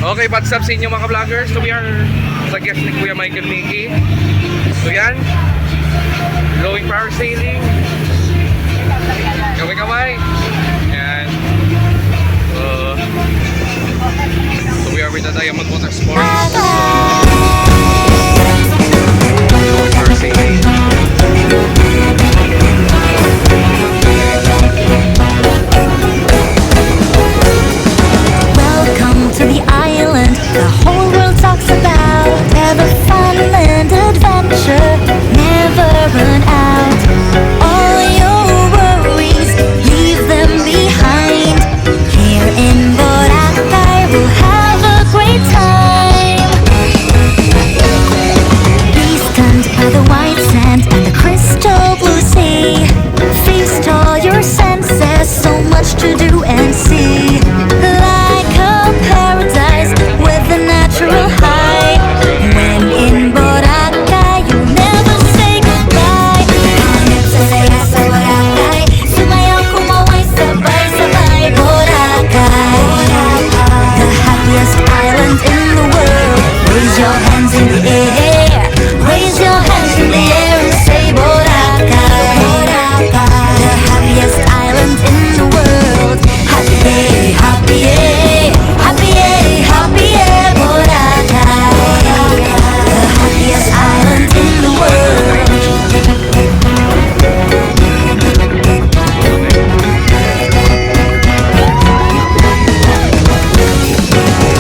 Okay, what's up sa inyo mga vloggers? So we are sa guest ni Kuya Mique and Mique. So yan, going parasailing. Kaway-kaway. Yan. So we are with the Diamond Water Sports. Going parasailing. Welcome to the island the whole world talks about. Have a fun and adventure, never run out. All your worries, leave them behind. Here in Boracay, we'll have a great time. Be stunned by the white sand and the crystal blue sea. Feast all your senses, so much to do and see. Like a paradise with a natural high. When in Boracay, you'll never say goodbye. Hanip sa saya sa Boracay, sumayaw kumaway sabay-sabay. Boracay, the happiest island in the world. Raise your hands in the air, raise your hands in the air and say Boracay, the happiest island in the world. Happy day, happy day, happy day, happy day, Boracay, the happiest island in the world.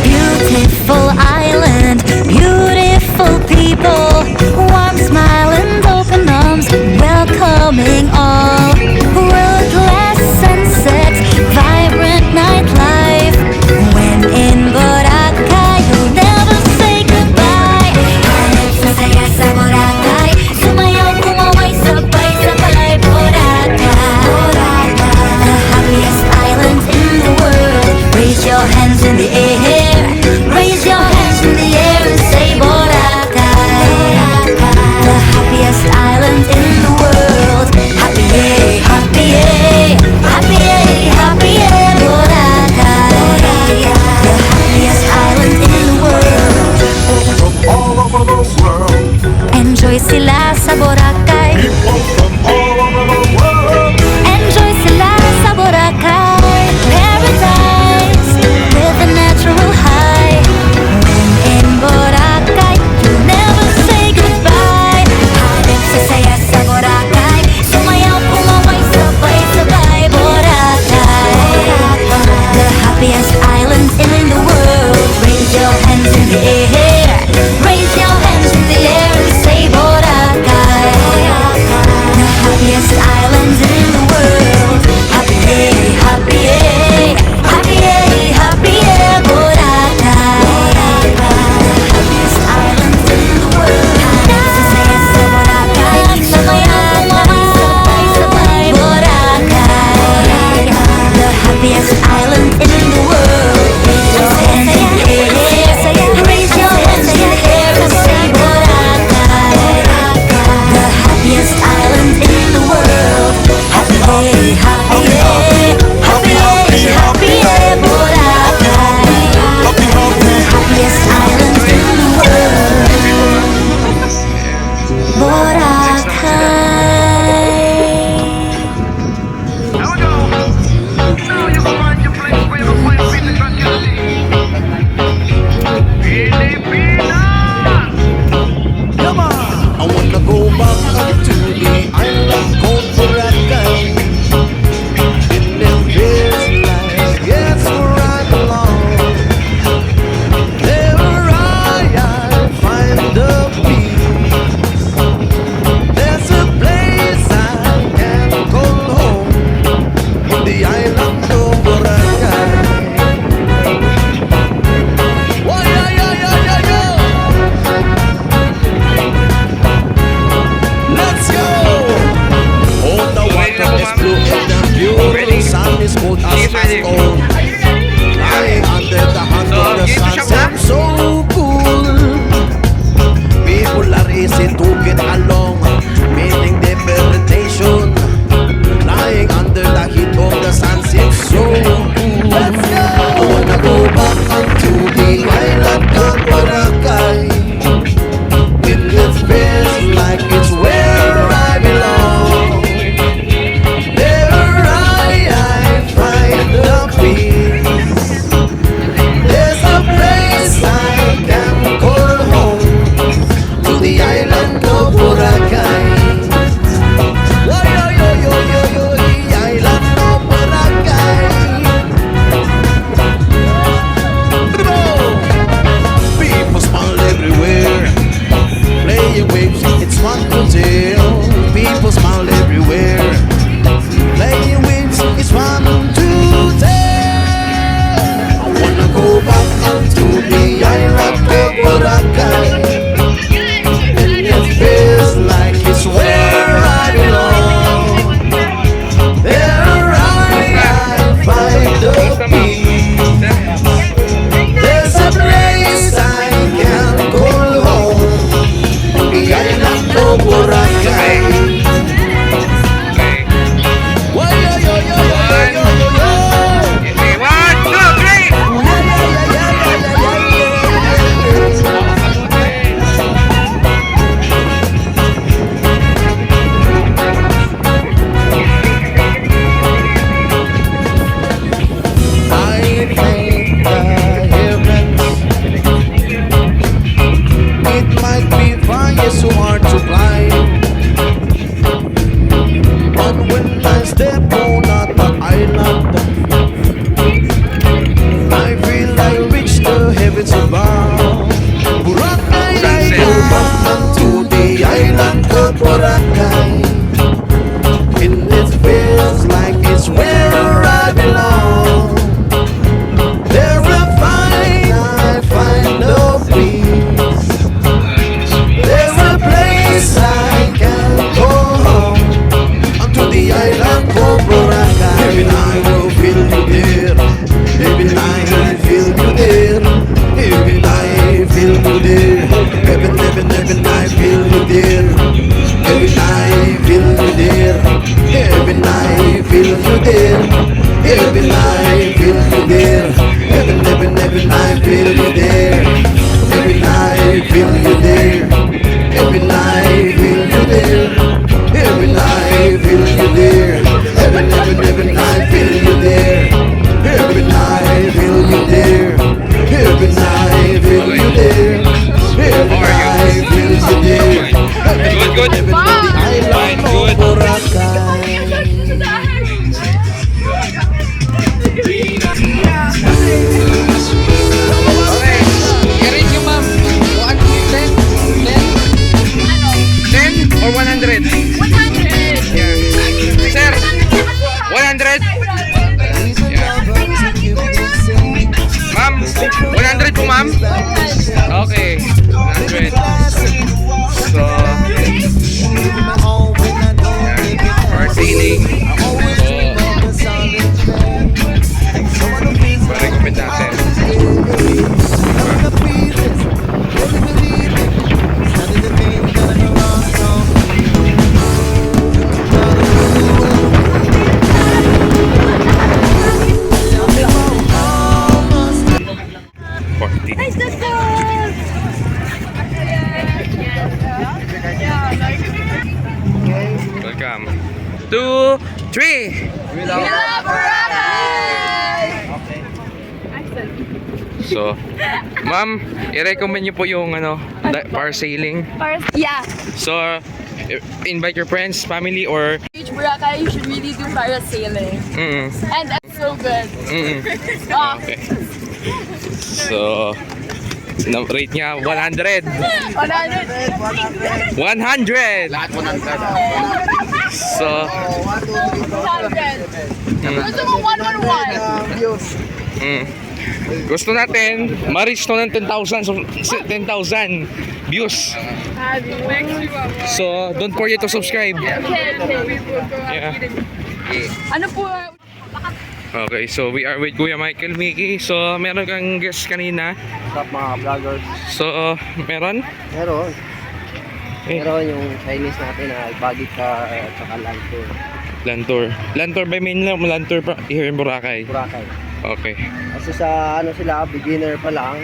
Beautiful island, beautiful people, warm smile and open arms, welcoming all. World-class sunsets, vibrant nightlife. When in Boracay, you'll never say goodbye. Hanip sa saya sa Boracay, sumayaw kumaway sabay-sabay. Boracay, the happiest island in the world. Raise your hands in the air, raise your hands in the air and say Boracay, the happiest island in the world. Happy day, happy day, happy day, happy day, Boracay, the happiest island in the world. From all over the world, Enjoy sila sa Boracay, people from all over the world. enjoy sila sa Boracay, paradise with a natural high. When in Boracay, you'll never say goodbye. Hanip sa saya sa Boracay, sumayaw kumaway sabay-sabay. Boracay, the happiest island in the world. Raise your hands in the air, raise your hands in the air and say Boracay, the happiest island in the world. Happy day, happy day, happy day, happy day, Boracay, the happiest island in the world. Hanip sa saya sa Boracay, sumayaw kumaway sabay-sabay. Boracay, the happiest island in the world. Raise your hands in the air, raise your night, feel you there. Every night, feel you there. Every night, feel you there. Every night, feel you there. Every night, feel you there. Every night, feel you there. Every night, feel you there. Every night, feel you there. Good, good. Fine, good. Okay, i-rate nyo ma'am. 10 or 100? 100. Yeah. Sir, 100? Yeah. Ma'am, 100 po ma'am? Okay, 100. So, Parasailing. So, recommend natin. Welcome. 2, 3. We love Boracay! So, ma'am, i-recommend niyo po yung parasailing. Yeah, So, invite your friends, family, or Beach Boracay, you should really do parasailing. And that's so good. Oh, Okay. So, rate niya 100. 100. 100. Lahat 100. So, 100. Gusto mo 111? gusto natin ma-reach to ng 10,000 views. So, don't forget to subscribe. Okay. Yeah. Ano po? Okay, so we are with Kuya Michael, Mique. So, meron kang guest kanina. Stop mga vloggers. So, meron? Meron. Eh, Meron yung Chinese natin na body car at saka land tour. land tour. Land tour by main lang, land tour here in Boracay. Boracay. Okay. Kasi sa sila, beginner pa lang.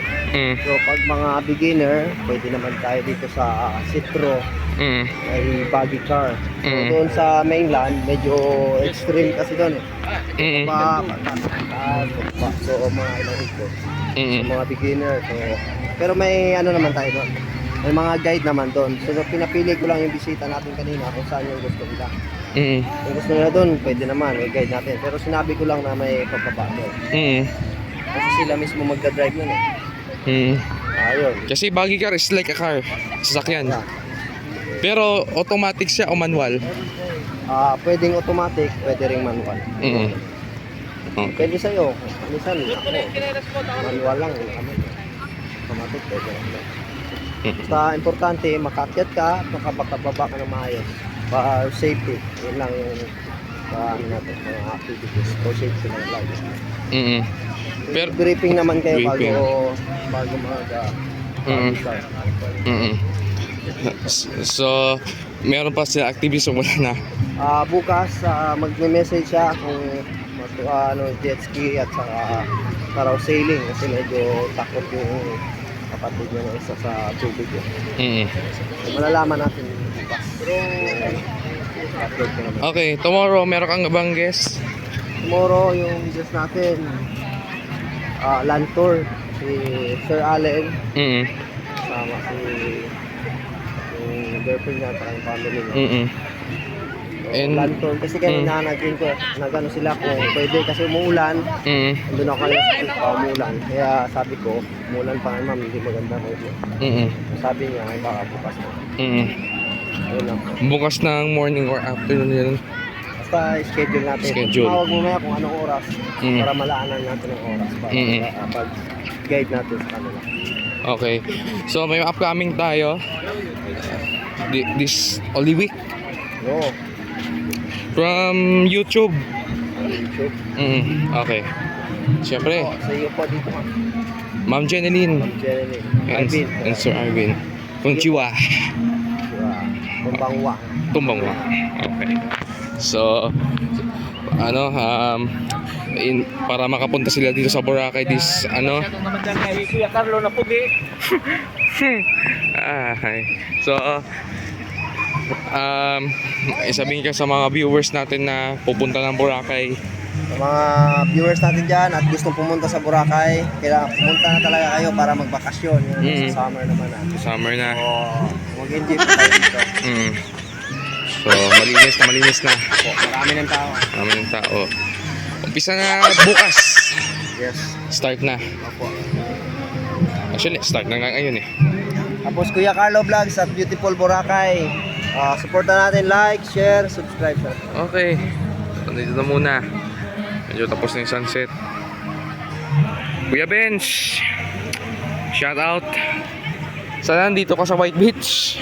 So pag mga beginner, pwede naman tayo dito sa Citro. May body car. So doon sa mainland, medyo extreme kasi doon eh. So mga ilang ikot. So, mga beginner. So, pero may naman tayo doon. May mga guide naman doon. So pinapili ko lang yung bisita natin kanina kung saan yung gusto nila. Kung gusto nila doon, pwede naman, may guide natin. Pero sinabi ko lang na may pagpapa doon. Kasi sila mismo magdadrive nun eh. Ayun. Kasi buggy car is like a car, sasakyan. Pero automatic siya o manual? Pwedeng automatic, pwede ring manual. Okay. Pwede sa'yo. Minsan ako, manual lang. Automatic, pwede lang. Basta importante, makakyat ka, makababa ka ng maayos. For safety, yun lang yung natin, mga activities for safety ng life. Pero Briefing naman kayo briefing. bago mag-start. So, meron pa sila activities o wala na? Bukas, mag-message siya kung Jetski at saka Parasailing kasi medyo takot yung kapatid niya na isa sa tubig. So, malalaman natin bukas. Upload ko naman. Okay, tomorrow meron kang bang guest? Tomorrow yung guest natin, land tour, si Sir Allen, sama si yung girlfriend niya at yung family niya. And Land tour kasi kanina nagano sila kung pwede kasi umuulan. Doon ako kanina sa umuulan. Kaya sabi ko, umuulan pa nga ma'am, hindi maganda pwede. Sabi niya, ay baka bukas na. Ayun lang. bukas ng morning or afternoon yun. Basta schedule natin. Schedule. Tawag mo maya kung anong oras para malaanan natin ang oras para pag-guide natin sa kanila. Okay. So may upcoming tayo this Holy Week No. from YouTube. YouTube. Okay. Siyempre, Sa iyo po dito. Ma'am Jeneline Jeremy. and, Alvin. and Sir Arvin. Konnichiwa. Kumbangwa. Tumbangwa. Okay. So, para makapunta sila dito sa Boracay this ano. naman dyan kay Kuya Carlo na pugi. Okay. So isabihin ka sa mga viewers natin na pupunta ng Boracay. Sa mga viewers natin dyan at gustong pumunta sa Boracay, kailangan pumunta na talaga kayo para magbakasyon. Yun, sa summer naman Summer na. Mag-enjoy pa tayo dito. So malinis na. Po, marami ng tao. Marami ng tao. Umpisa na bukas. Yes. Start na. Opo. Actually, start na nga ngayon eh. Tapos Kuya Carlo Vlogs at Beautiful Boracay. Supportan natin, like, share, subscribe. Okay. So, dito na muna. Medyo tapos na yung sunset. Kuya Bench, shout out. Sana nandito ka sa White Beach.